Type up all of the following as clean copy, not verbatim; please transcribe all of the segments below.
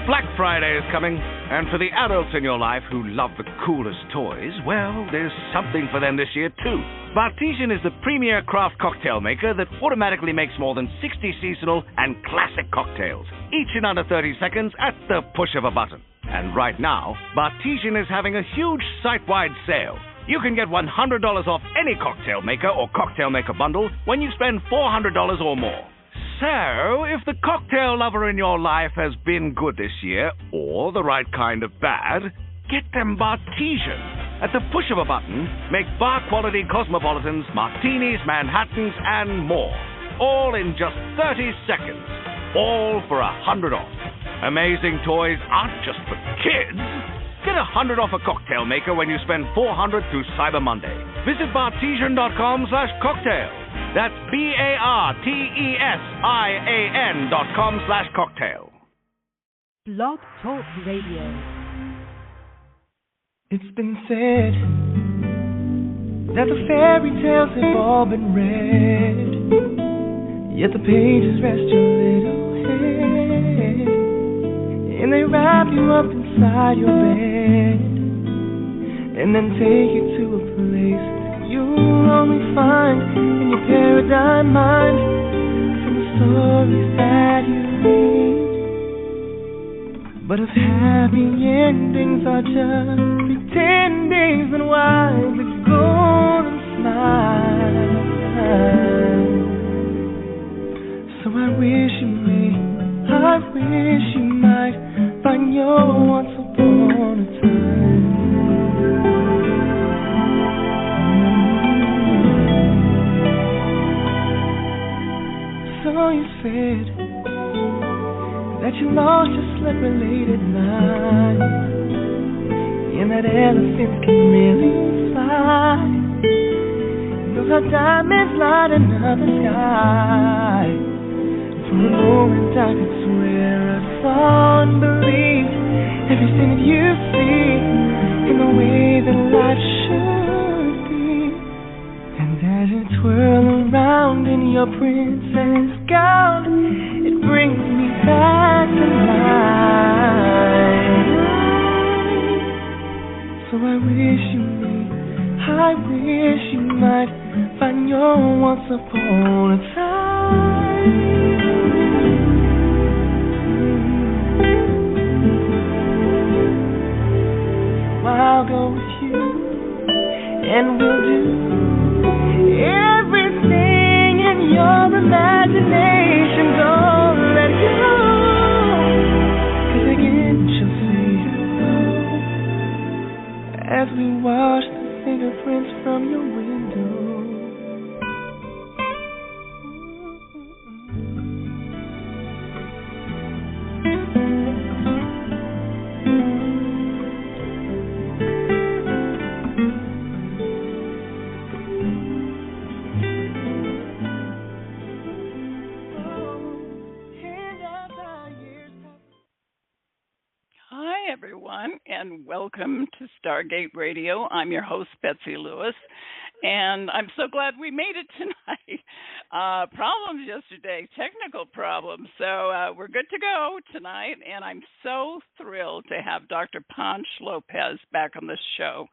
Black Friday is coming, and for the adults in your life who love the coolest toys, well, there's something for them this year, too. Bartesian is the premier craft cocktail maker that automatically makes more than 60 seasonal and classic cocktails, each in under 30 seconds at the push of a button. And right now, Bartesian is having a huge site-wide sale. You can get $100 off any cocktail maker or cocktail maker bundle when you spend $400 or more. So, if the cocktail lover in your life has been good this year, or the right kind of bad, get them Bartesian. At the push of a button, make bar-quality cosmopolitans, martinis, Manhattans, and more. All in just 30 seconds. All for $100 off. Amazing toys aren't just for kids. Get $100 off a cocktail maker when you spend $400 through Cyber Monday. Visit bartesian.com/cocktail. That's BARTESIAN.com/cocktail. Blog Talk Radio. It's been said that the fairy tales have all been read, yet the pages rest your little head, and they wrap you up inside your bed, and then take you to a place you'll only find in your paradigm mind from the stories that you read. But if happy endings are just pretending, then why the golden smile? So I wish you might find your once upon a time. So you said that you lost your sled-related mind, and that elephants can really fly. Those are diamonds lighting up the sky. For a moment I could swear I'd fall and believe everything that you see in the way that life should be. And as you twirl around in your princess gown, it brings me back to life. So I wish you might find your once upon a time. I'll go with you, and we'll do everything in your imagination. Don't let go, 'cause again she'll say hello as we watch the fingerprints from your window. And welcome to Stargate Radio. I'm your host, Betsey Lewis, and I'm so glad we made it tonight. Problems yesterday, technical problems, so we're good to go tonight, and I'm so thrilled to have Dr. Ponch Lopez back on this show.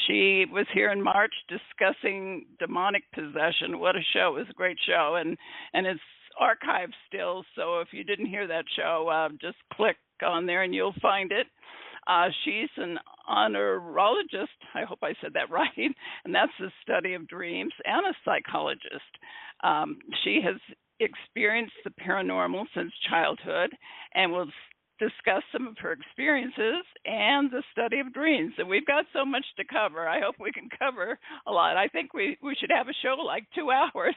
She was here in March discussing demonic possession. What a show. It was a great show, and it's archived still, so if you didn't hear that show, just click on there and you'll find it. She's an Oneirologist, I hope I said that right, and that's the study of dreams, and a psychologist. She has experienced the paranormal since childhood and will discuss some of her experiences and the study of dreams. And we've got so much to cover. I hope we can cover a lot. I think we should have a show like 2 hours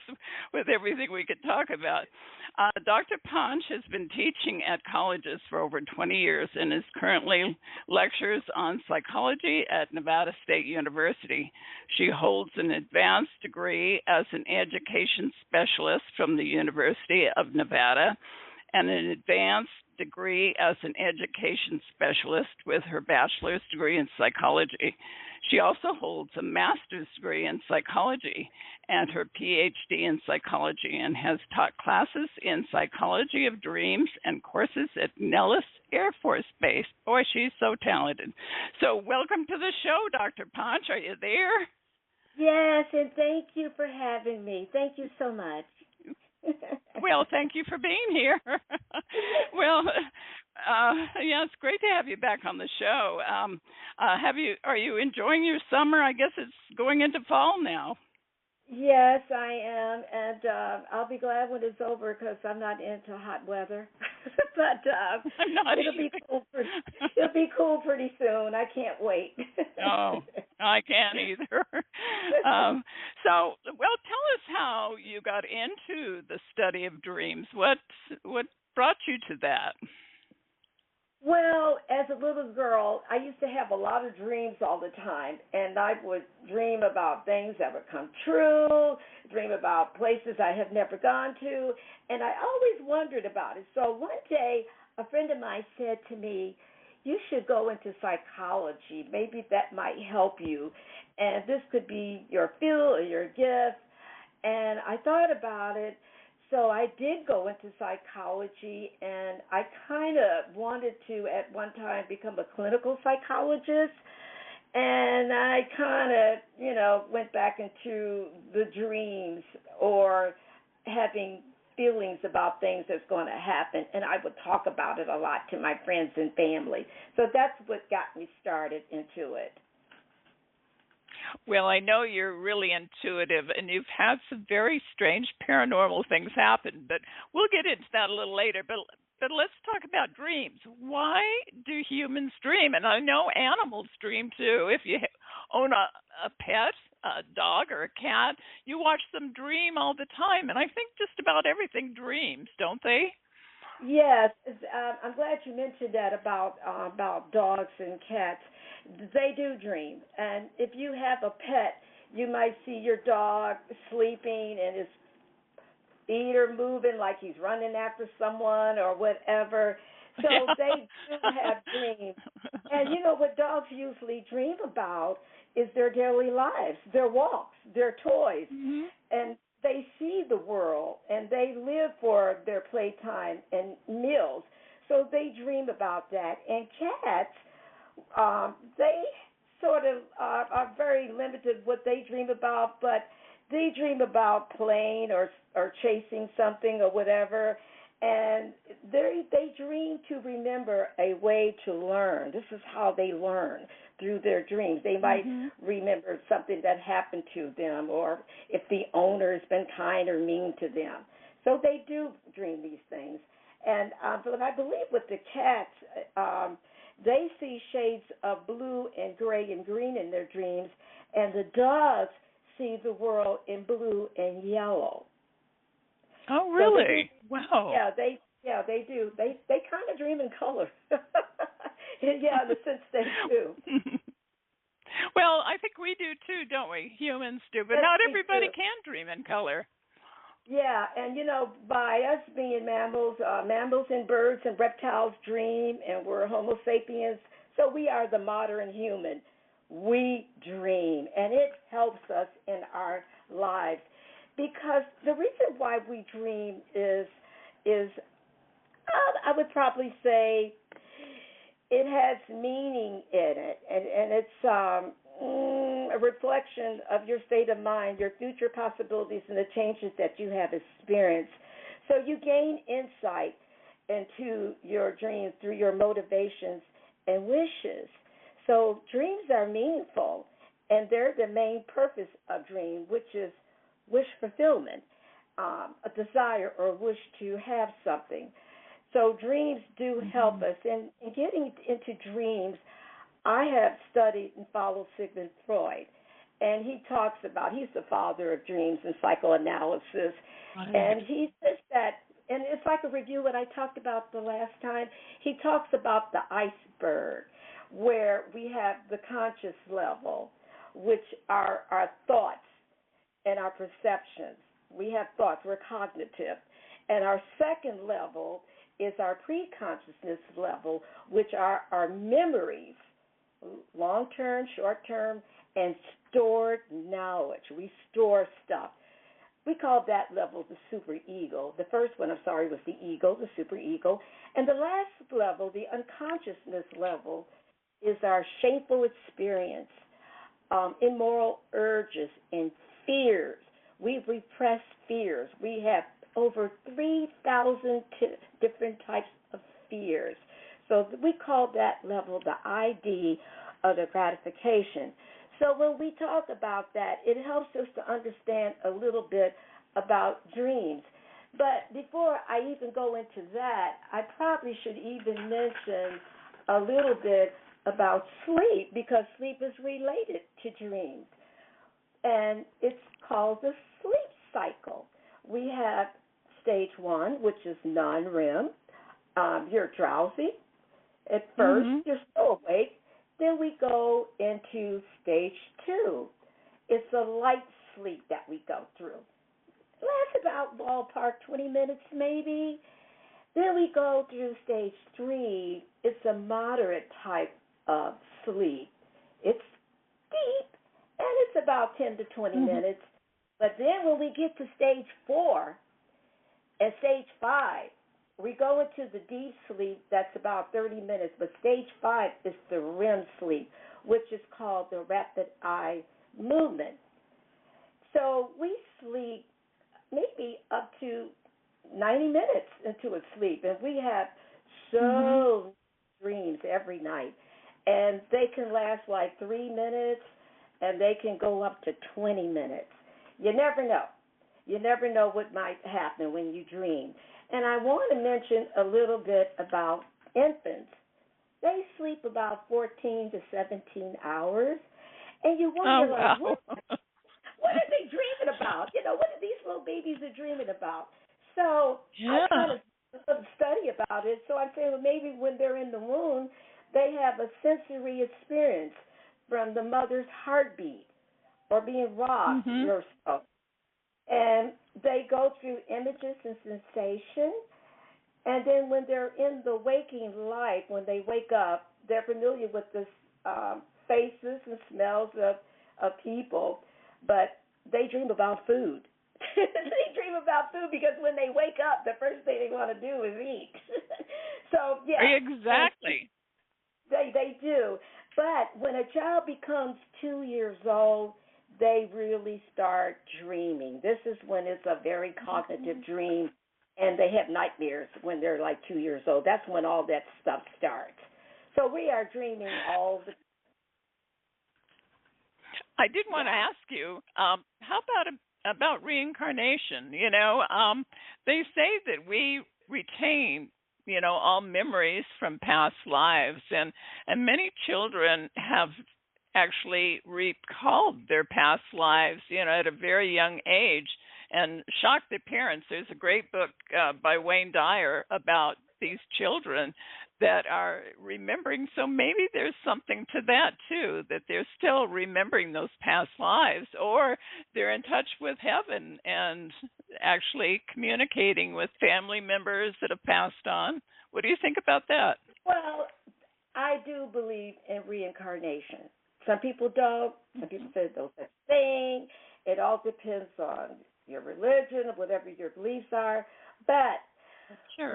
with everything we could talk about. Dr. Ponch has been teaching at colleges for over 20 years and is currently lectures on psychology at Nevada State University. She holds an advanced degree as an education specialist from the University of Nevada and an advanced degree as an education specialist with her bachelor's degree in psychology. She also holds a master's degree in psychology and her Ph.D. in psychology, and has taught classes in psychology of dreams and courses at Nellis Air Air Force Base. Boy, she's so talented. So welcome to the show, Dr. Ponch. Are you there? Yes, and thank you for having me. Thank you so much. Well, thank you for being here. Well, yeah, it's great to have you back on the show. Are you enjoying your summer? I guess it's going into fall now. Yes, I am, and I'll be glad when it's over because I'm not into hot weather. But I'm not it'll be cool pretty soon. I can't wait. Oh, I can't either. So, well, tell us how you got into the study of dreams. What brought you to that? Well, as a little girl, I used to have a lot of dreams all the time, and I would dream about things that would come true, dream about places I have never gone to, and I always wondered about it. So one day, a friend of mine said to me, "You should go into psychology. Maybe that might help you, and this could be your field or your gift." And I thought about it. So I did go into psychology, and I kind of wanted to, at one time, become a clinical psychologist. And I kind of, went back into the dreams or having feelings about things that's going to happen. And I would talk about it a lot to my friends and family. So that's what got me started into it. Well, I know you're really intuitive, and you've had some very strange paranormal things happen, but we'll get into that a little later. But let's talk about dreams. Why do humans dream? And I know animals dream, too. If you own a pet, a dog or a cat, you watch them dream all the time, and I think just about everything dreams, don't they? Yes, I'm glad you mentioned that about dogs and cats. They do dream, and if you have a pet, you might see your dog sleeping and his feet are moving like he's running after someone or whatever. So Yeah. they do have dreams. And what dogs usually dream about is their daily lives, their walks, their toys. Mm-hmm. And they see the world, and they live for their playtime and meals. So they dream about that. And cats, they sort of are very limited what they dream about, but they dream about playing or chasing something or whatever. And they dream to remember a way to learn. This is how they learn, through their dreams. They might remember something that happened to them, or if the owner has been kind or mean to them. So they do dream these things. And but I believe with the cats, they see shades of blue and gray and green in their dreams, and the dogs see the world in blue and yellow. Oh, really? So wow. Yeah, they do. They kind of dream in color. Yeah, in a sense they do. Well, I think we do too, don't we? Humans do, but yes, not everybody can dream in color. Yeah, and by us being mammals and birds and reptiles dream, and we're Homo sapiens, so we are the modern human. We dream, and it helps us in our lives. Because the reason why we dream is I would probably say it has meaning in it, and it's a reflection of your state of mind, your future possibilities, and the changes that you have experienced. So you gain insight into your dreams through your motivations and wishes. So dreams are meaningful, and they're the main purpose of dream, which is wish fulfillment, a desire or wish to have something. So dreams do help us. And in getting into dreams, I have studied and followed Sigmund Freud, and he talks about, he's the father of dreams and psychoanalysis, and he says that, and if I could review what I talked about the last time, he talks about the iceberg, where we have the conscious level, which are our thoughts and our perceptions. We have thoughts, we're cognitive. And our second level is our pre-consciousness level, which are our memories, long-term, short-term, and stored knowledge. We store stuff. we call that level the super ego. The first one, I'm sorry, was the ego, the super ego. And the last level, the unconsciousness level, is our shameful experience, immoral urges, and fears. We repress fears. We have over 3,000 different types of fears. So we call that level the ID of the gratification. So when we talk about that, it helps us to understand a little bit about dreams. But before I even go into that, I probably should even mention a little bit about sleep, because sleep is related to dreams. And it's called the sleep cycle. We have stage 1, which is non-REM. You're drowsy. At first, you're still awake. Then we go into stage 2. It's a light sleep that we go through. It lasts about ballpark 20 minutes maybe. Then we go through stage 3. It's a moderate type of sleep. It's deep, and it's about 10 to 20 minutes. But then when we get to stage 4 and stage 5, we go into the deep sleep. That's about 30 minutes. But stage 5 is the REM sleep, which is called the rapid eye movement. So we sleep maybe up to 90 minutes into a sleep, and we have so dreams every night. And they can last like 3 minutes, and they can go up to 20 minutes. You never know. You never know what might happen when you dream. And I want to mention a little bit about infants. They sleep about 14 to 17 hours. And you wonder, what are they dreaming about? You know, what are these little babies are dreaming about? So I kind of study about it. So I'm saying, well, maybe when they're in the womb, they have a sensory experience from the mother's heartbeat or being rocked or so. And they go through images and sensation. And then when they're in the waking life, when they wake up, they're familiar with the faces and smells of people, but they dream about food. They dream about food because when they wake up, the first thing they want to do is eat. So, yeah. Exactly. They do. But when a child becomes 2 years old, they really start dreaming. This is when it's a very cognitive dream, and they have nightmares when they're like 2 years old. That's when all that stuff starts. So we are dreaming all the time. I did want to ask you, how about reincarnation? You know, they say that we retain, you know, all memories from past lives, and many children have actually recalled their past lives, you know, at a very young age and shocked their parents. There's a great book by Wayne Dyer about these children that are remembering. So maybe there's something to that, too, that they're still remembering those past lives, or they're in touch with heaven and actually communicating with family members that have passed on. What do you think about that? Well, I do believe in reincarnation. Some people don't. Some people say no such thing. It all depends on your religion, whatever your beliefs are. But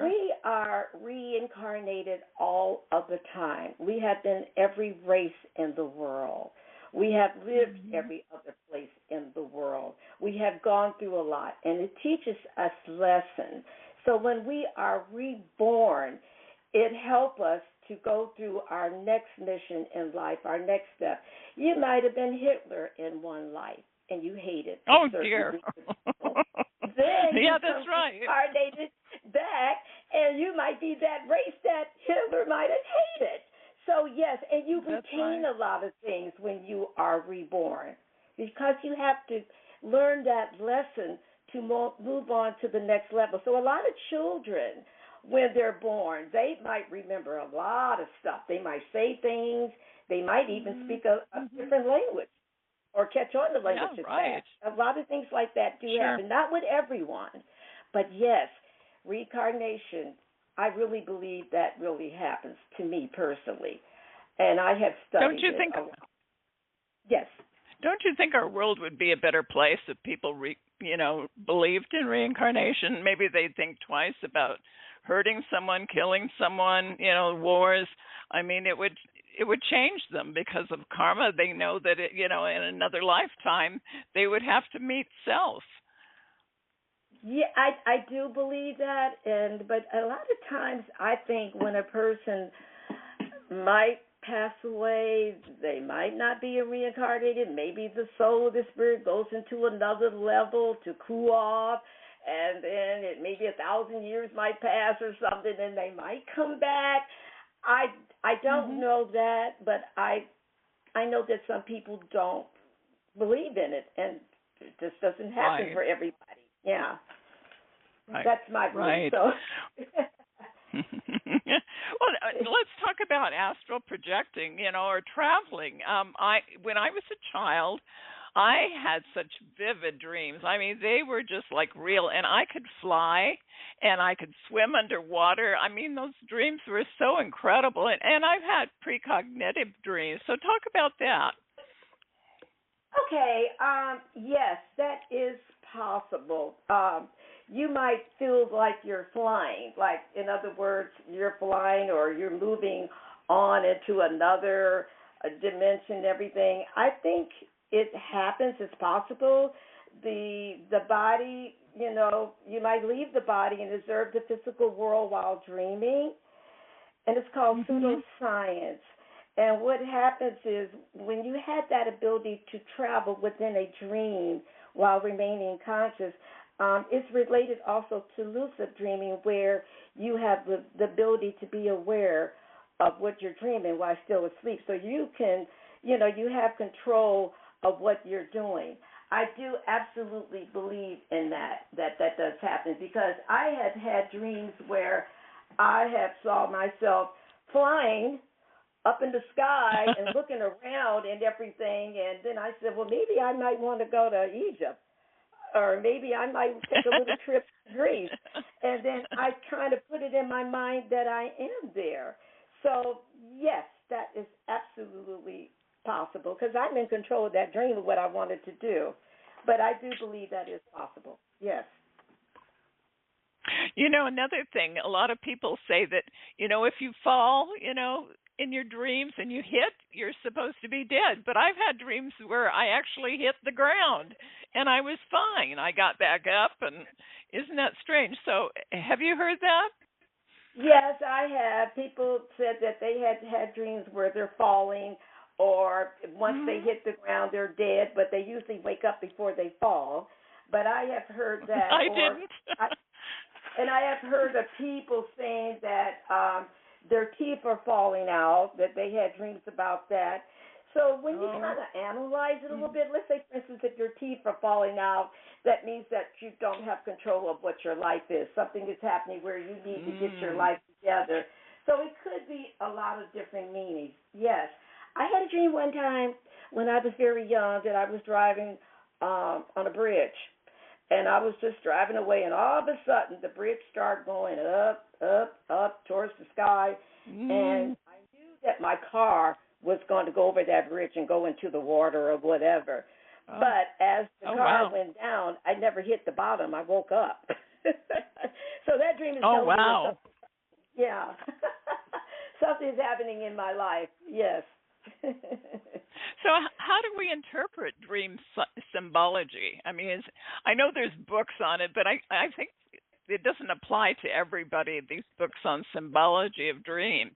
we are reincarnated all of the time. We have been every race in the world. We have lived every other place in the world. We have gone through a lot, and it teaches us lessons. So when we are reborn, it helps us to go through our next mission in life, our next step. You might have been Hitler in one life, and you hated. Oh, dear. Then that's right. Reincarnated back, and you might be that race that Hitler might have hated. So, yes, and you retain a lot of things when you are reborn, because you have to learn that lesson to move on to the next level. So a lot of children, when they're born, they might remember a lot of stuff. They might say things. They might even speak a different language or catch on to language. A lot of things like that do happen. Not with everyone, but yes, reincarnation, I really believe that really happens to me personally, and I have studied Don't you think? a lot. Yes. Don't you think our world would be a better place if people, believed in reincarnation? Maybe they'd think twice about hurting someone, killing someone, wars. I mean, it would change them because of karma. They know that, in another lifetime, they would have to meet self. Yeah, I do believe that, but a lot of times I think when a person might pass away, they might not be reincarnated. Maybe the soul of the spirit goes into another level to cool off, and then maybe 1,000 years might pass or something, and they might come back. I don't know that, but I know that some people don't believe in it, and it just doesn't happen for everybody. Yeah, that's my belief. Right. So. Well, let's talk about astral projecting, or traveling. When I was a child, I had such vivid dreams. I mean, they were just like real, and I could fly, and I could swim underwater. I mean, those dreams were so incredible, and I've had precognitive dreams. So talk about that. Okay, yes, that is possible. You might feel like you're flying, like, in other words, you're flying or you're moving on into another dimension, everything. I think it happens. It's possible. The body, you might leave the body and observe the physical world while dreaming, and it's called pseudoscience. And what happens is when you have that ability to travel within a dream while remaining conscious, it's related also to lucid dreaming, where you have the ability to be aware of what you're dreaming while still asleep. So you can, you have control of what you're doing. I do absolutely believe in that does happen, because I have had dreams where I have saw myself flying up in the sky and looking around and everything, and then I said, well, maybe I might want to go to Egypt, or maybe I might take a little trip to Greece. And then I kind of put it in my mind that I am there. So, yes, that is absolutely possible, because I'm in control of that dream of what I wanted to do. But I do believe that is possible, yes. Another thing, a lot of people say that, if you fall, in your dreams and you hit, you're supposed to be dead. But I've had dreams where I actually hit the ground and I was fine. I got back up, and isn't that strange? So have you heard that? Yes, I have. People said that they had dreams where they're falling, or once they hit the ground, they're dead, but they usually wake up before they fall. But I have heard that. I didn't. And I have heard of people saying that their teeth are falling out, that they had dreams about that. So when you kind of analyze it a little bit, let's say, for instance, if your teeth are falling out, that means that you don't have control of what your life is. Something is happening where you need to get your life together. So it could be a lot of different meanings. Yes. I had a dream one time when I was very young that I was driving on a bridge. And I was just driving away, and all of a sudden the bridge started going up, up, up towards the sky. And I knew that my car was going to go over that bridge and go into the water or whatever. But as the car went down, I never hit the bottom. I woke up. So that dream is telling me something. Yeah. Something's happening in my life, yes. So how do we interpret dream symbology? I mean, I know there's books on it, but I think it doesn't apply to everybody, these books on symbology of dreams.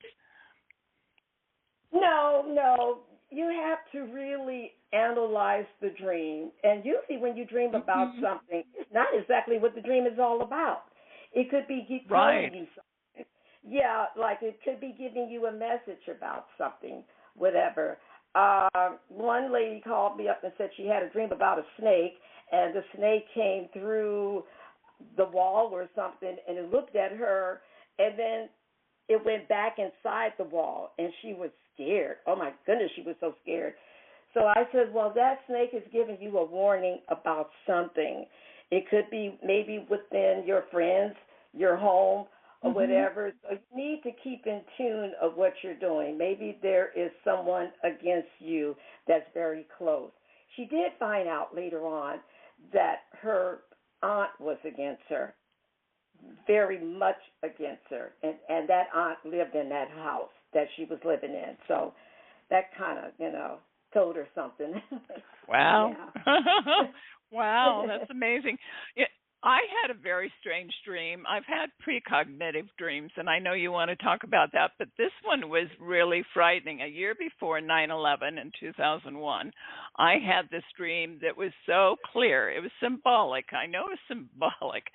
No. You have to really analyze the dream. And usually when you dream about something, it's not exactly what the dream is all about. It could be telling you something. Yeah, like it could be giving you a message about something, whatever. One lady called me up and said she had a dream about a snake, and the snake came through the wall or something, and it looked at her, and then it went back inside the wall, and she was scared. Oh, my goodness, she was so scared. So I said, well, that snake is giving you a warning about something. It could be maybe within your friends, your home, or whatever. So you need to keep in tune of what you're doing. Maybe there is someone against you that's very close. she did find out later on that her aunt was against her, very much against her, and that aunt lived in that house that she was living in. So that kind of, told her something. Wow. Wow, that's amazing. I had a very strange dream. I've had precognitive dreams, and I know you want to talk about that, but this one was really frightening. A year before 9/11 in 2001, I had this dream that was so clear. It was symbolic. I know it was symbolic,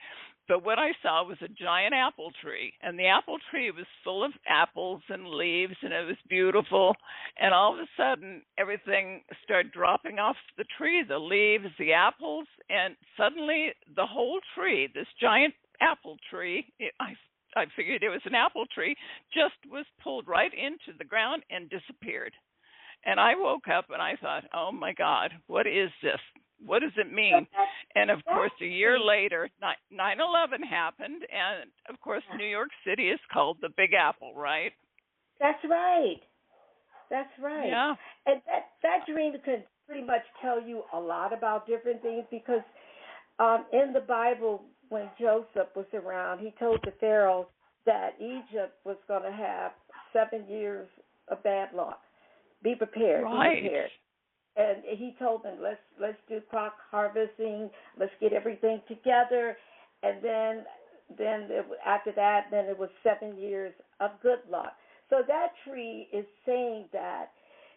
but what I saw was a giant apple tree, and the apple tree was full of apples and leaves, and it was beautiful. And all of a sudden, everything started dropping off the tree, the leaves, the apples, and suddenly the whole tree, this giant apple tree, I figured it was an apple tree, just was pulled right into the ground and disappeared. And I woke up and I thought, oh my God, what is this? What does it mean? And of course, a year later, 9/11 happened, and of course, New York City is called the Big Apple, right? That's right. That's right. Yeah. And that dream could pretty much tell you a lot about different things, because in the Bible, when Joseph was around, he told the Pharaoh that Egypt was going to have 7 years of bad luck. Be prepared. Right. Be prepared. And he told them, let's do crop harvesting, let's get everything together, and then after that, then it was 7 years of good luck. So that tree is saying that,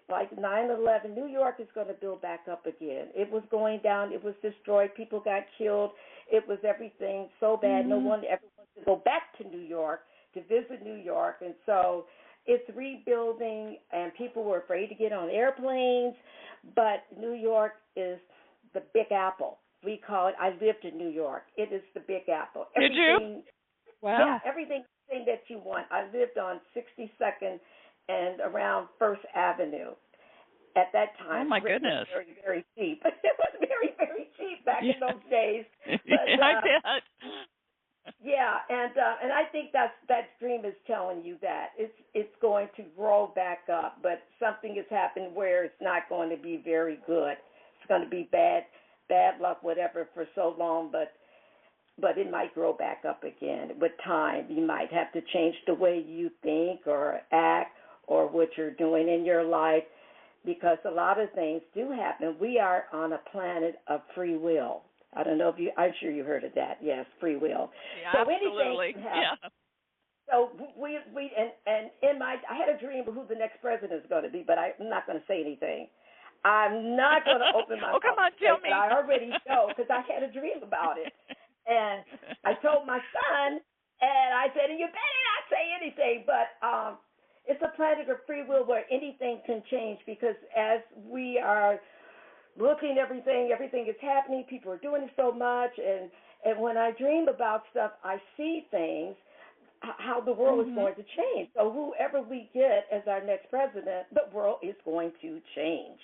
like 9/11, New York is going to build back up again. It was going down, it was destroyed, people got killed, it was everything so bad, no one ever wants to go back to New York, to visit New York, and so it's rebuilding, and people were afraid to get on airplanes, but New York is the Big Apple. We call it, I lived in New York. It is the Big Apple. Did you? Wow. Yeah, everything that you want. I lived on 62nd and around First Avenue at that time. Oh, my goodness. It was very, very cheap. It was very, very cheap back in those days. But, I bet. Yeah, and I think that dream is telling you that it's going to grow back up, but something has happened where it's not going to be very good. It's going to be bad luck, whatever, for so long, but it might grow back up again with time. You might have to change the way you think or act or what you're doing in your life, because a lot of things do happen. We are on a planet of free will. I don't know if I'm sure you heard of that. Yes, free will. Yeah, so absolutely. Anything can happen. Yeah. So and in I had a dream of who the next president is going to be, but I'm not going to say anything. I'm not going to open my mouth. Oh, come on, tell me. I already know, because I had a dream about it. And I told my son, and I said, you better not say anything, but it's a planet of free will where anything can change, because as we are looking at everything is happening, people are doing so much, and when I dream about stuff, I see things, how the world is going to change. So whoever we get as our next president, the world is going to change.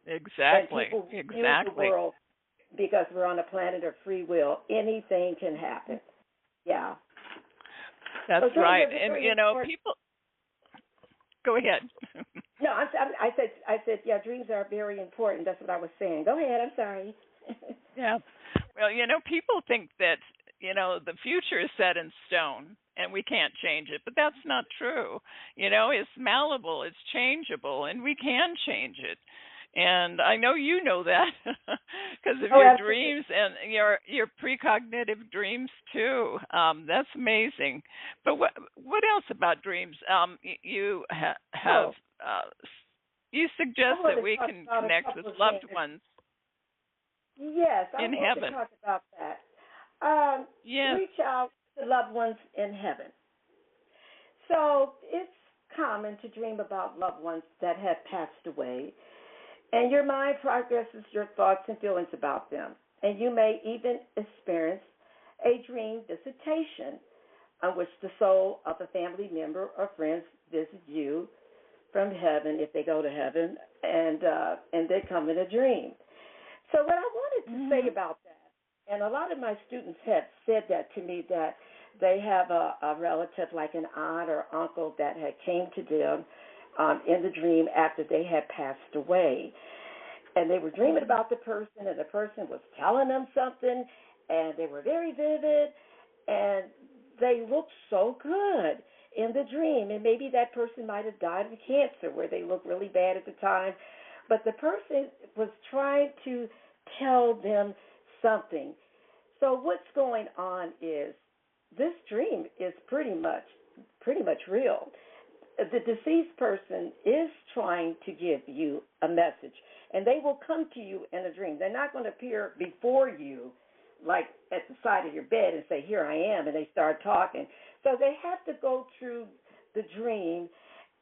Exactly. And people use the world, because we're on a planet of free will. Anything can happen. Yeah. That's so right. And, people... Go ahead. No, I said, yeah, dreams are very important. That's what I was saying. Go ahead. I'm sorry. Yeah. Well, people think that, the future is set in stone and we can't change it, but that's not true. It's malleable, it's changeable, and we can change it. And I know you know that because of your absolutely. dreams and your precognitive dreams too. That's amazing. But what else about dreams? You have you suggest that we can connect with loved ones. Yes, I in want heaven. to talk about that. Yes. Reach out to loved ones in heaven. So it's common to dream about loved ones that have passed away. And your mind progresses your thoughts and feelings about them. And you may even experience a dream visitation on which the soul of a family member or friends visit you from heaven, if they go to heaven, and they come in a dream. So what I wanted to say about that, and a lot of my students have said that to me, that they have a relative like an aunt or uncle that had came to them in the dream after they had passed away. And they were dreaming about the person, and the person was telling them something, and they were very vivid, and they looked so good in the dream. And maybe that person might have died of cancer where they looked really bad at the time. But the person was trying to tell them something. So what's going on is this dream is pretty much real. The deceased person is trying to give you a message, and they will come to you in a dream. They're not going to appear before you, like at the side of your bed and say, here I am, and they start talking. So they have to go through the dream,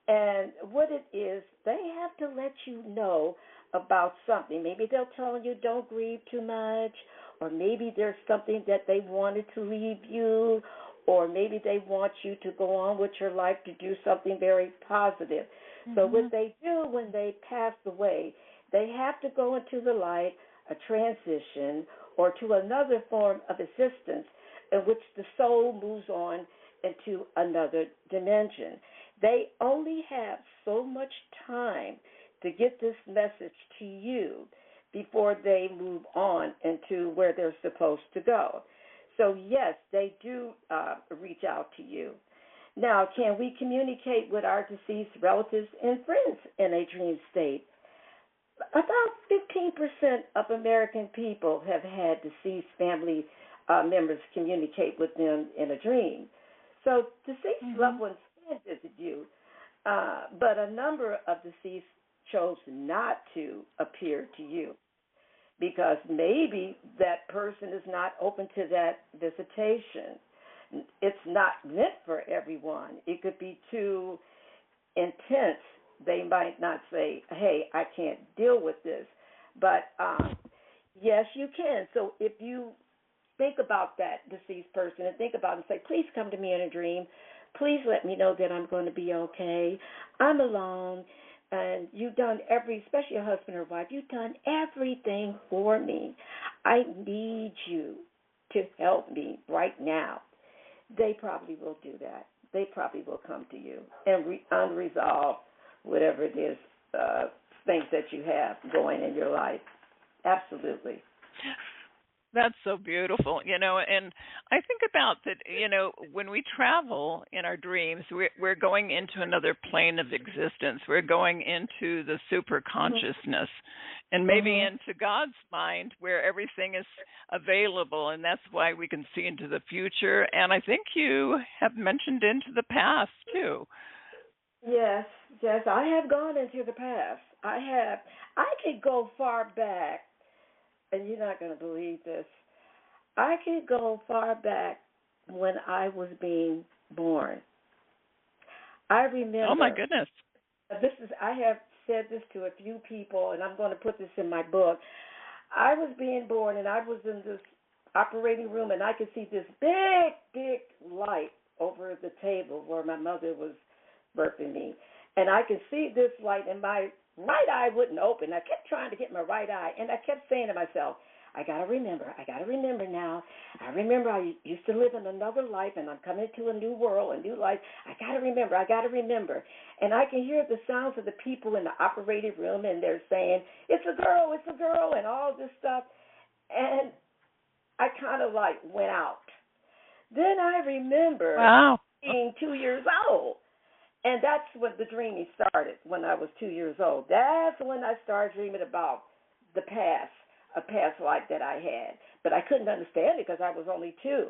and what it is, they have to let you know about something. Maybe they'll tell you don't grieve too much, or maybe there's something that they wanted to leave you, or maybe they want you to go on with your life to do something very positive. Mm-hmm. So what they do when they pass away, they have to go into the light, a transition, or to another form of existence in which the soul moves on into another dimension. They only have so much time to get this message to you before they move on into where they're supposed to go. So, yes, they do reach out to you. Now, can we communicate with our deceased relatives and friends in a dream state? About 15% of American people have had deceased family members communicate with them in a dream. So deceased loved ones can visit you, but a number of deceased chose not to appear to you because maybe that person is not open to that visitation. It's not meant for everyone. It could be too intense. They might not say, hey, I can't deal with this. But, yes, you can. So if you think about that deceased person and think about it and say, please come to me in a dream. Please let me know that I'm going to be okay. I'm alone. And you've done especially a husband or wife, you've done everything for me. I need you to help me right now. They probably will do that. They probably will come to you and unresolve whatever it is, things that you have going in your life. Absolutely. That's so beautiful, and I think about that, when we travel in our dreams, we're going into another plane of existence. We're going into the super consciousness and maybe into God's mind where everything is available, and that's why we can see into the future. And I think you have mentioned into the past, too. Yes, I have gone into the past. I could go far back. And you're not going to believe this. I could go far back when I was being born. I remember. Oh, my goodness. I have said this to a few people, and I'm going to put this in my book. I was being born, and I was in this operating room, and I could see this big, big light over the table where my mother was birthing me. And I could see this light, and my right eye wouldn't open. I kept trying to get my right eye, and I kept saying to myself, I got to remember now. I remember I used to live in another life, and I'm coming to a new world, a new life. I got to remember. And I can hear the sounds of the people in the operating room, and they're saying, it's a girl, and all this stuff. And I kind of went out. Then I remember being 2 years old. And that's when the dreaming started, when I was 2 years old. That's when I started dreaming about the past, a past life that I had. But I couldn't understand it because I was only 2.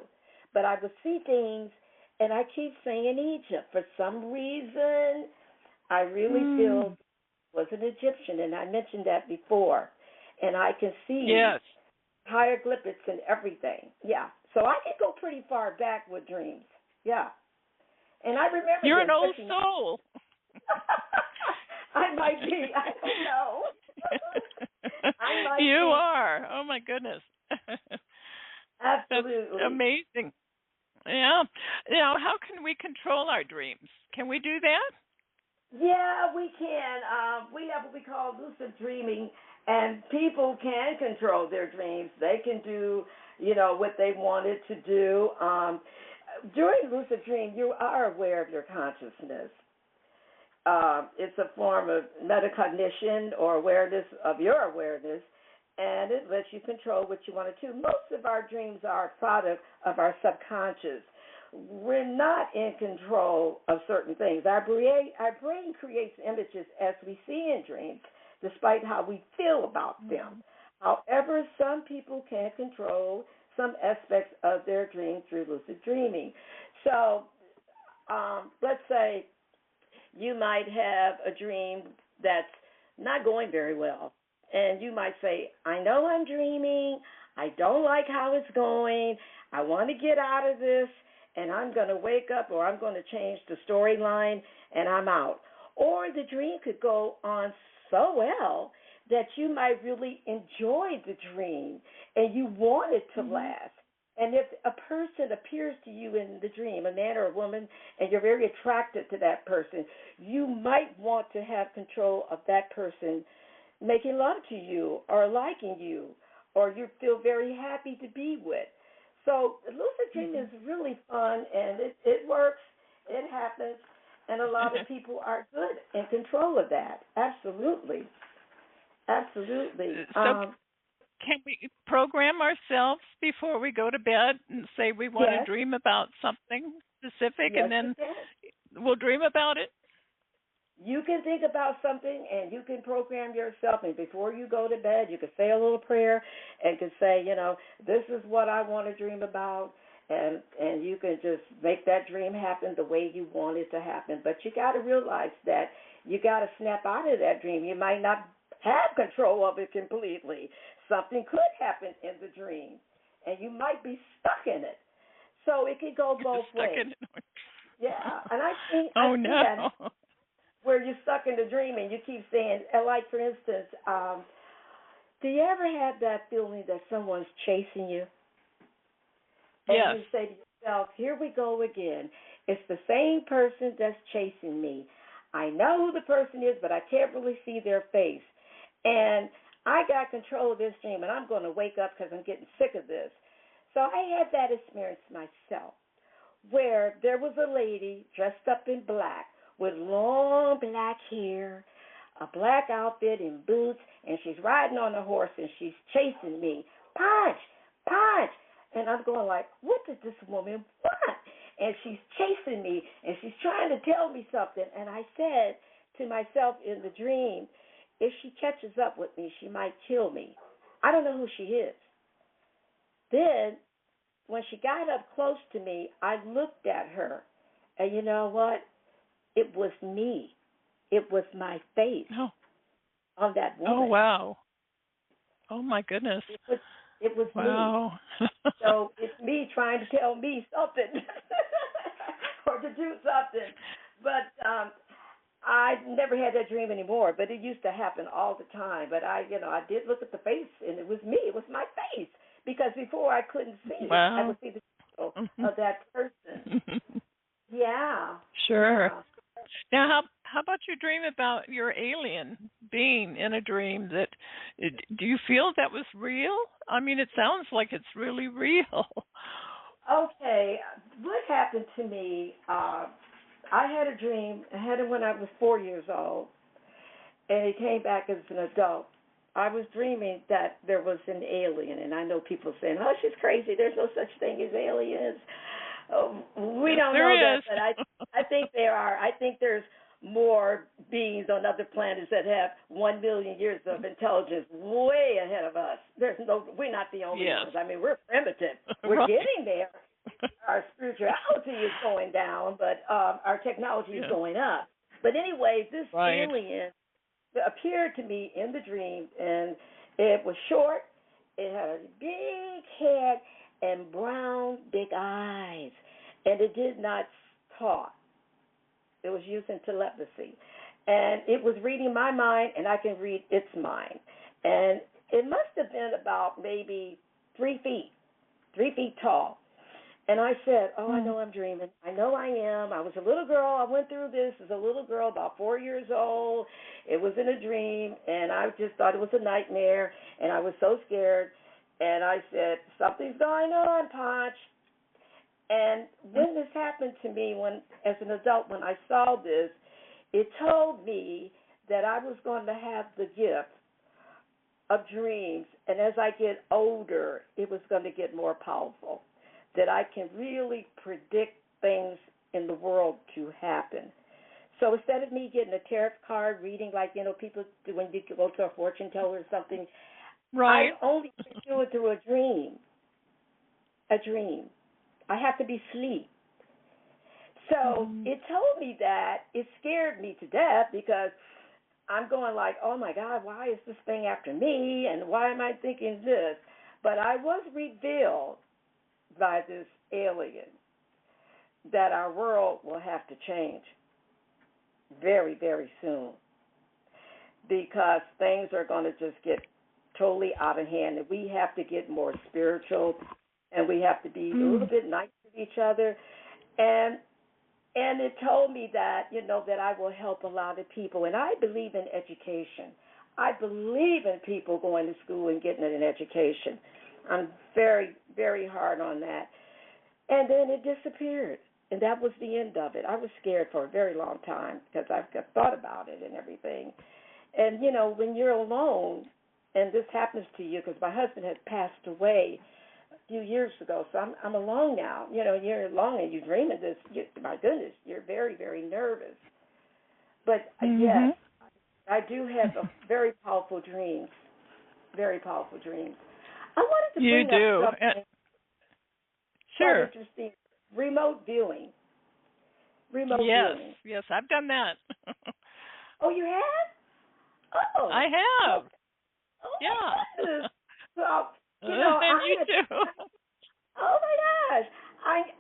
But I would see things, and I keep saying Egypt. For some reason, I really feel it was an Egyptian, and I mentioned that before. And I can see hieroglyphics and everything. Yeah. So I can go pretty far back with dreams. Yeah. And I remember you're an old soul. I might be. I don't know. I might you be. are. Oh, my goodness. Absolutely. That's amazing. Yeah. Now, how can we control our dreams? Can we do that? Yeah, we can. We have what we call lucid dreaming, and people can control their dreams. They can do, what they wanted to do. During lucid dream, you are aware of your consciousness. It's a form of metacognition or awareness of your awareness, and it lets you control what you want to do. Most of our dreams are a product of our subconscious. We're not in control of certain things. Our brain creates images as we see in dreams, despite how we feel about them. However, some people can control some aspects of their dream through lucid dreaming. So let's say you might have a dream that's not going very well. And you might say, I know I'm dreaming. I don't like how it's going. I want to get out of this, and I'm going to wake up, or I'm going to change the storyline, and I'm out. Or the dream could go on so well that you might really enjoy the dream, and you want it to last. And if a person appears to you in the dream, a man or a woman, and you're very attracted to that person, you might want to have control of that person making love to you or liking you, or you feel very happy to be with. So lucid dreaming is really fun, and it works, it happens, and a lot of people are good in control of that. Absolutely. Absolutely. So can we program ourselves before we go to bed and say we want to dream about something specific, and then we'll dream about it? You can think about something, and you can program yourself, and before you go to bed, you can say a little prayer and can say, this is what I want to dream about, and you can just make that dream happen the way you want it to happen. But you got to realize that you got to snap out of that dream. You might not have control of it completely. Something could happen in the dream, and you might be stuck in it. So it could go both ways. Yeah, and I think that where you're stuck in the dream and you keep saying, like for instance, do you ever have that feeling that someone's chasing you? And you say to yourself, here we go again. It's the same person that's chasing me. I know who the person is, but I can't really see their face. And I got control of this dream, and I'm going to wake up because I'm getting sick of this. So I had that experience myself, where there was a lady dressed up in black with long black hair, a black outfit and boots, and she's riding on a horse, and she's chasing me. Ponch, Ponch. And I'm going like, what did this woman want? And she's chasing me, and she's trying to tell me something. And I said to myself in the dream, if she catches up with me, she might kill me. I don't know who she is. Then, when she got up close to me, I looked at her, and you know what? It was me. It was my face on that woman. Oh, wow. Oh, my goodness. It was wow. me. So it's me trying to tell me something or to do something. But I never had that dream anymore, but it used to happen all the time. But I did look at the face, and it was me. It was my face. Because before I couldn't see it. I would see the shadow of that person. Yeah. Sure. Yeah. Now, how about you dream about your alien being in a dream? Do you feel that was real? I mean, it sounds like it's really real. Okay. What happened to me, I had a dream. I had it when I was 4 years old, and it came back as an adult. I was dreaming that there was an alien, and I know people saying, oh, she's crazy. There's no such thing as aliens. We don't know that, but I think there are. I think there's more beings on other planets that have 1 million years of intelligence way ahead of us. We're not the only ones. I mean, we're primitive. We're getting there. Our spirituality is going down, but our technology is going up. But anyway, this alien appeared to me in the dream, and it was short. It had a big head and brown, big eyes, and it did not talk. It was using telepathy, and it was reading my mind, and I can read its mind. And it must have been about maybe 3 feet tall. And I said, I know I'm dreaming. I know I am. I was a little girl. I went through this as a little girl, about 4 years old. It was in a dream, and I just thought it was a nightmare, and I was so scared. And I said, something's going on, Ponch. And when this happened to me, as an adult, when I saw this, it told me that I was going to have the gift of dreams, and as I get older, it was going to get more powerful, that I can really predict things in the world to happen. So instead of me getting a tarot card reading like, people do when you go to a fortune teller or something, right. I only can do it through a dream. A dream. I have to be asleep. So it told me that. It scared me to death because I'm going like, oh, my God, why is this thing after me, and why am I thinking this? But I was revealed by this alien that our world will have to change very, very soon because things are going to just get totally out of hand, and we have to get more spiritual, and we have to be a little bit nice to each other. And it told me that, that I will help a lot of people. And I believe in education. I believe in people going to school and getting an education. I'm very, very hard on that. And then it disappeared. And that was the end of it. I was scared for a very long time because I've thought about it and everything. And, when you're alone, and this happens to you, because my husband had passed away few years ago, so I'm alone now. You're alone and you dream of this. My goodness, you're very, very nervous. But yes, I do have a very powerful dreams. Very powerful dreams. I wanted to bring up something sure. quite interesting. Remote viewing. Viewing. Yes, I've done that. Oh, you have? Oh, I have. Oh, yeah. Well, and you too. Oh my gosh,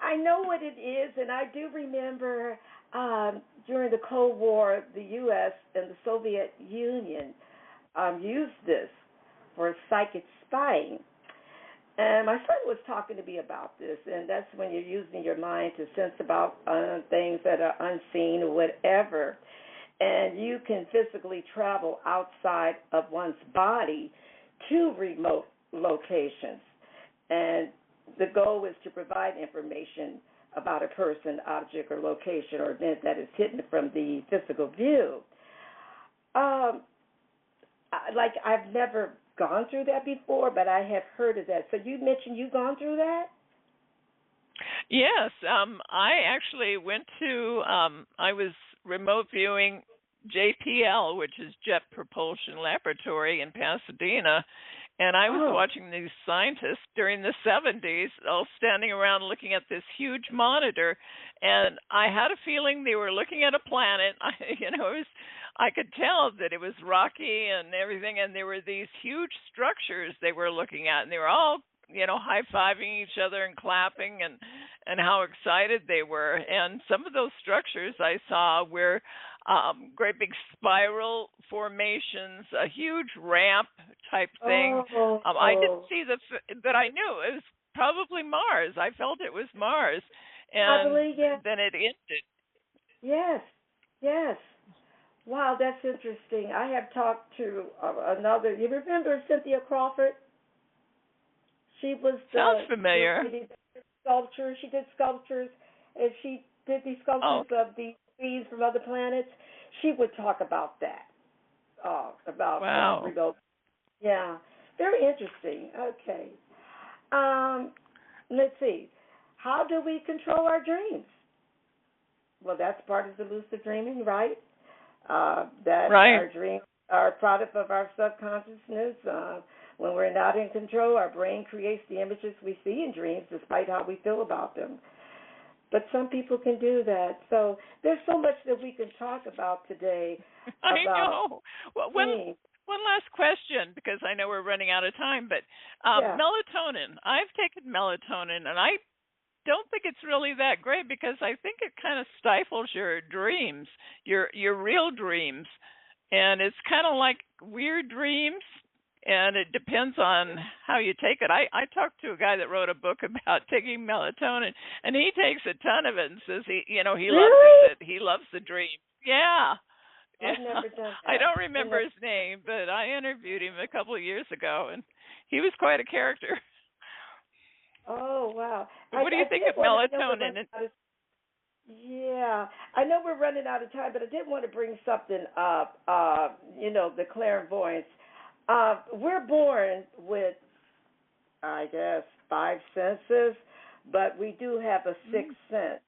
I know what it is, and I do remember during the Cold War, the U.S. and the Soviet Union used this for psychic spying. And my son was talking to me about this, and that's when you're using your mind to sense about things that are unseen or whatever, and you can physically travel outside of one's body to remote locations, and the goal is to provide information about a person, object, or location or event that is hidden from the physical view. Like I've never gone through that before, but I have heard of that. So you mentioned you've gone through that? Yes, I actually went to, I was remote viewing JPL, which is Jet Propulsion Laboratory in Pasadena, and I was watching these scientists during the 70s all standing around looking at this huge monitor, and I had a feeling they were looking at a planet. I could tell that it was rocky and everything, and there were these huge structures they were looking at, and they were all, high-fiving each other and clapping and how excited they were. And some of those structures I saw were great big spiral formations, a huge ramp type thing. I didn't see but I knew it was probably Mars. I felt it was Mars. And then it ended. Yes. Wow, that's interesting. I have talked to another. You remember Cynthia Crawford? She was sounds familiar. She did sculptures, and she did these sculptures of the beings from other planets. She would talk about that. About remote. Yeah, very interesting. Okay. Let's see. How do we control our dreams? Well, that's part of the lucid dreaming, right? Our dreams are a product of our subconsciousness. When we're not in control, our brain creates the images we see in dreams despite how we feel about them. But some people can do that. So there's so much that we can talk about today. I know. Well, one last question, because I know we're running out of time, but melatonin. I've taken melatonin, and I don't think it's really that great because I think it kind of stifles your dreams, your real dreams. And it's kind of like weird dreams. And it depends on how you take it. I talked to a guy that wrote a book about taking melatonin, and he takes a ton of it and says he loves it. He loves the dream. Yeah. I've never done that. I don't remember his name, but I interviewed him a couple of years ago, and he was quite a character. Oh, wow. What do you think of melatonin? Yeah, I know we're running out of time, but I did want to bring something up. The clairvoyance. We're born with, I guess, 5 senses, but we do have a sixth sense,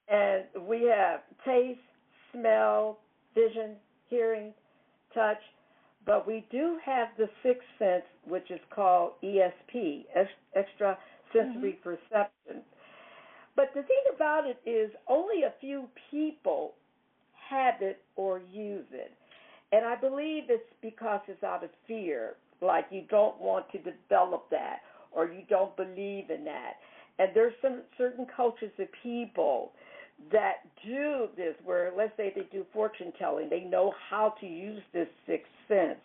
and we have taste, smell, vision, hearing, touch, but we do have the sixth sense, which is called ESP, extra sensory perception. But the thing about it is only a few people have it or use it. And I believe it's because it's out of fear, like you don't want to develop that or you don't believe in that. And there's some certain cultures of people that do this where, let's say they do fortune telling, they know how to use this sixth sense.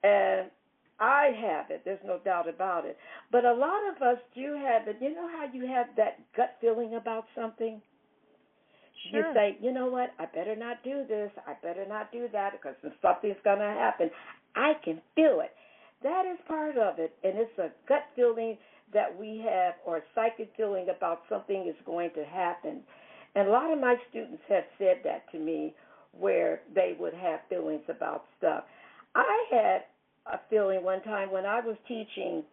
And I have it, there's no doubt about it. But a lot of us do have it. You know how you have that gut feeling about something? Sure. You say, you know what, I better not do this, I better not do that because something's going to happen. I can feel it. That is part of it, and it's a gut feeling that we have or a psychic feeling about something is going to happen. And a lot of my students have said that to me where they would have feelings about stuff. I had a feeling one time when I was teaching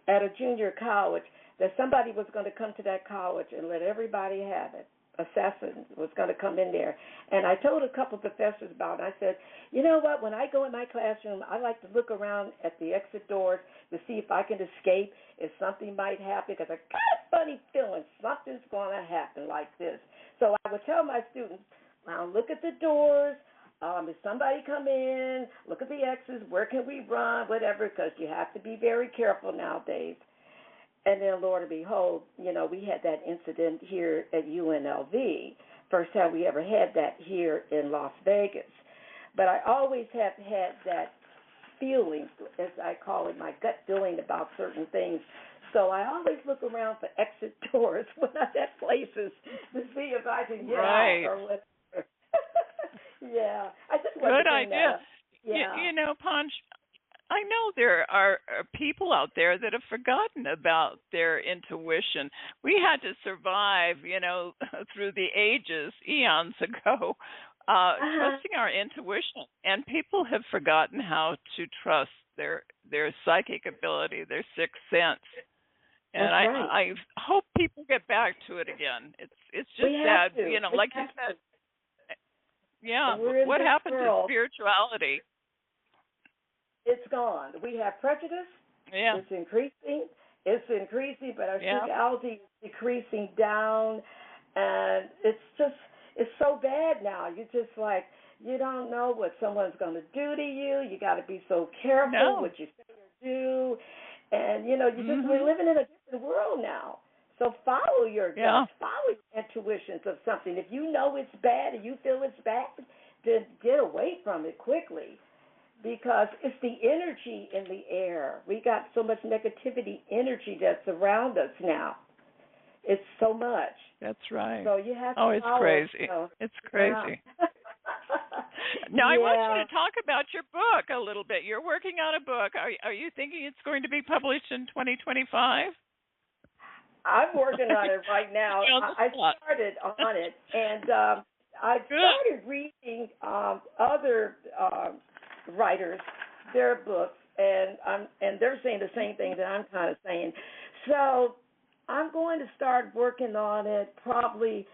at a junior college that somebody was going to come to that college and let everybody have it. Assassin was going to come in there. And I told a couple of professors about it. I said, you know what, when I go in my classroom, I like to look around at the exit doors to see if I can escape, if something might happen, because I got a funny feeling something's going to happen like this. So I would tell my students, now look at the doors. If somebody come in, look at the exits, where can we run, whatever, because you have to be very careful nowadays. And then, Lord and behold, we had that incident here at UNLV. First time we ever had that here in Las Vegas. But I always have had that feeling, as I call it, my gut feeling about certain things. So I always look around for exit doors when I'm at places to see if I can get out or whatever. Yeah, I just want Good to bring idea. that up. Yeah. Ponch, I know there are people out there that have forgotten about their intuition. We had to survive, through the ages, eons ago, trusting our intuition, and people have forgotten how to trust their psychic ability, their sixth sense. And I hope people get back to it again. It's just sad, like you said. Yeah, what happened to spirituality? It's gone. We have prejudice. Yeah. It's increasing, but our spirituality is decreasing down, and it's so bad now. You're just like, you don't know what someone's going to do to you. You got to be so careful what you say or do, and we're living in a different world now. So follow your gut, follow your intuitions of something. If you know it's bad and you feel it's bad, then get away from it quickly, because it's the energy in the air. We got so much negativity energy that's around us now. It's so much. That's right. So you have to it's follow. Crazy. It's crazy. Now, I want you to talk about your book a little bit. You're working on a book. Are you thinking it's going to be published in 2025? I'm working on it right now. I started on it, and I started reading other writers, their books, and they're saying the same thing that I'm kind of saying. So I'm going to start working on it probably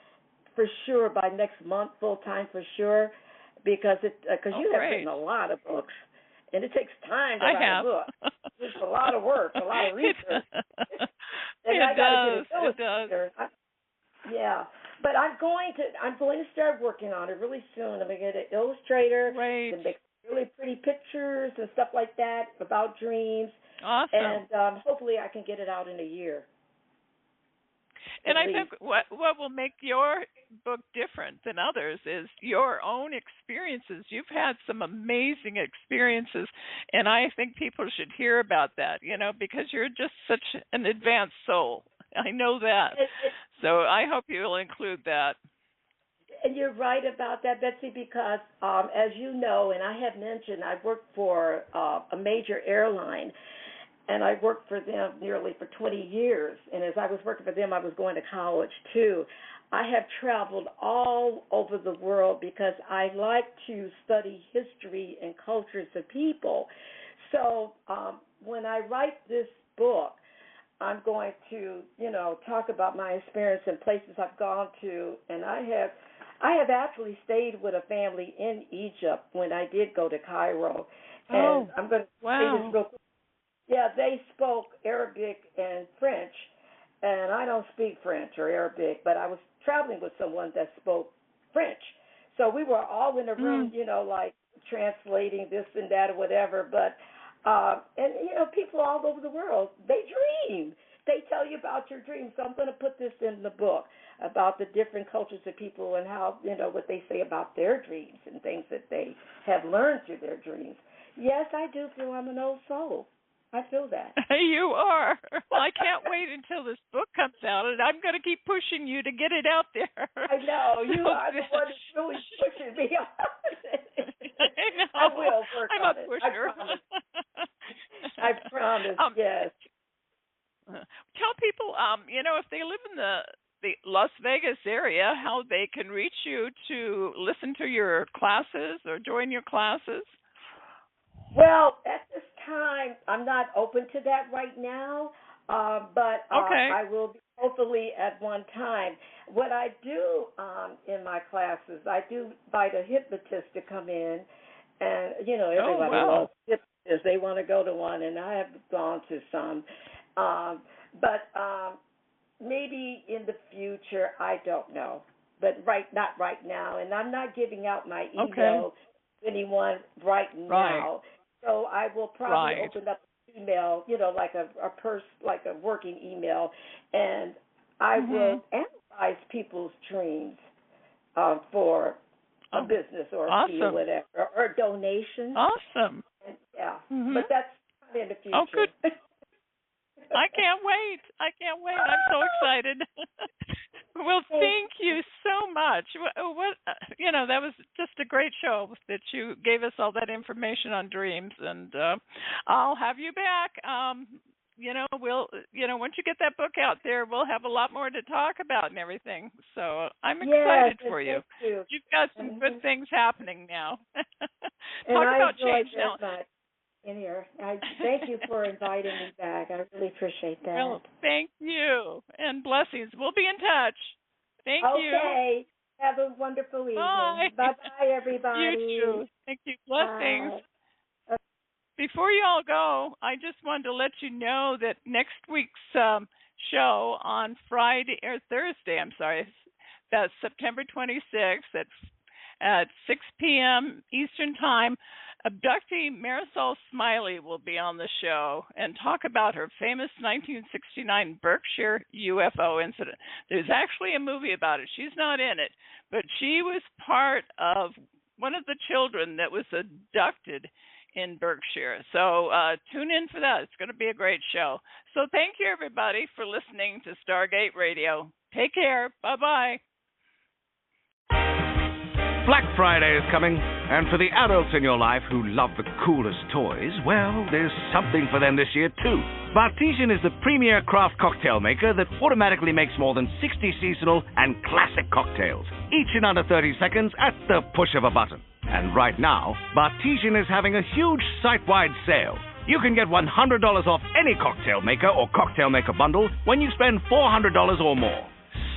for sure by next month, full time for sure, because you have written a lot of books, and it takes time to write a book. It's a lot of work, a lot of research. It does. Yeah, but I'm going to start working on it really soon. I'm going to get an illustrator and make really pretty pictures and stuff like that about dreams. Awesome. And hopefully I can get it out in a year. And I think what will make your book different than others is your own experiences. You've had some amazing experiences, and I think people should hear about that, because you're just such an advanced soul. I know that. So I hope you'll include that. And you're right about that, Betsy, because as you know, and I have mentioned, I worked for a major airline, and I worked for them nearly for 20 years. And as I was working for them, I was going to college, too. I have traveled all over the world because I like to study history and cultures of people. So when I write this book, I'm going to, talk about my experience in places I've gone to, and I have actually stayed with a family in Egypt when I did go to Cairo. And I'm going to say this real quick. Yeah, they spoke Arabic and French, and I don't speak French or Arabic, but I was traveling with someone that spoke French. So we were all in a room, like translating this and that or whatever. But, and, people all over the world, they dream. They tell you about your dreams. So I'm going to put this in the book about the different cultures of people and how, what they say about their dreams and things that they have learned through their dreams. Yes, I do feel I'm an old soul. I feel that. You are. Well, I can't wait until this book comes out, and I'm going to keep pushing you to get it out there. I know. You are the one that's really pushing me on it. I know. I will work I'm on a it. pusher. I promise, yes. Tell people, if they live in the Las Vegas area, how they can reach you to listen to your classes or join your classes. Well, at this time, I'm not open to that right now, but I will be hopefully at one time. What I do in my classes, I do invite a hypnotist to come in, and, everybody loves hypnotists. They want to go to one, and I have gone to some. But maybe in the future, I don't know, but not right now. And I'm not giving out my email to anyone right now. So I will probably open up an email, like like a working email, and I will analyze people's dreams for a business or a fee or whatever, or donations. Awesome. And, but that's in the future. Oh, good. I can't wait. I'm so excited. Well, thank you so much. That was just a great show that you gave us all that information on dreams, and I'll have you back. We'll, once you get that book out there, we'll have a lot more to talk about and everything. So I'm excited for you. You've got some good things happening now. Talk about change now. In here. Thank you for inviting me back. I really appreciate that. Well, thank you, and blessings. We'll be in touch. Thank you. Okay. Have a wonderful evening. Bye. Bye-bye, everybody. You too. Thank you. Blessings. Bye. Before you all go, I just wanted to let you know that next week's show on Thursday, that's September 26th at 6 p.m. Eastern Time, abductee Marisol Smiley will be on the show and talk about her famous 1969 Berkshire UFO incident. There's actually a movie about it. She's not in it, but she was part of one of the children that was abducted in Berkshire. So tune in for that. It's going to be a great show. So thank you, everybody, for listening to Stargate Radio. Take care. Bye-bye. Black Friday is coming, and for the adults in your life who love the coolest toys, well, there's something for them this year, too. Bartesian is the premier craft cocktail maker that automatically makes more than 60 seasonal and classic cocktails, each in under 30 seconds at the push of a button. And right now, Bartesian is having a huge site-wide sale. You can get $100 off any cocktail maker or cocktail maker bundle when you spend $400 or more.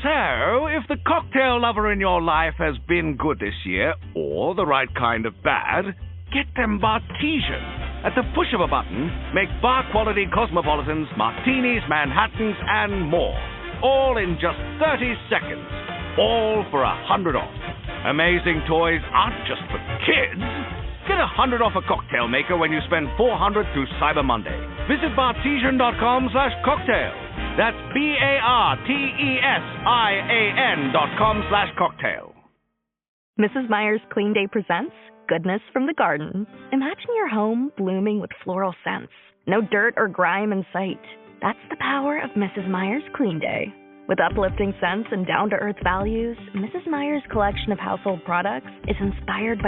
So, if the cocktail lover in your life has been good this year, or the right kind of bad, get them Bartesian. At the push of a button, make bar-quality cosmopolitans, martinis, Manhattans, and more. All in just 30 seconds. All for $100 off. Amazing toys aren't just for kids. Get $100 off a cocktail maker when you spend $400 through Cyber Monday. Visit Bartesian.com/cocktail. That's BARTESIAN.com/cocktail. Mrs. Meyer's Clean Day presents Goodness from the Garden. Imagine your home blooming with floral scents. No dirt or grime in sight. That's the power of Mrs. Meyer's Clean Day. With uplifting scents and down-to-earth values, Mrs. Meyer's collection of household products is inspired by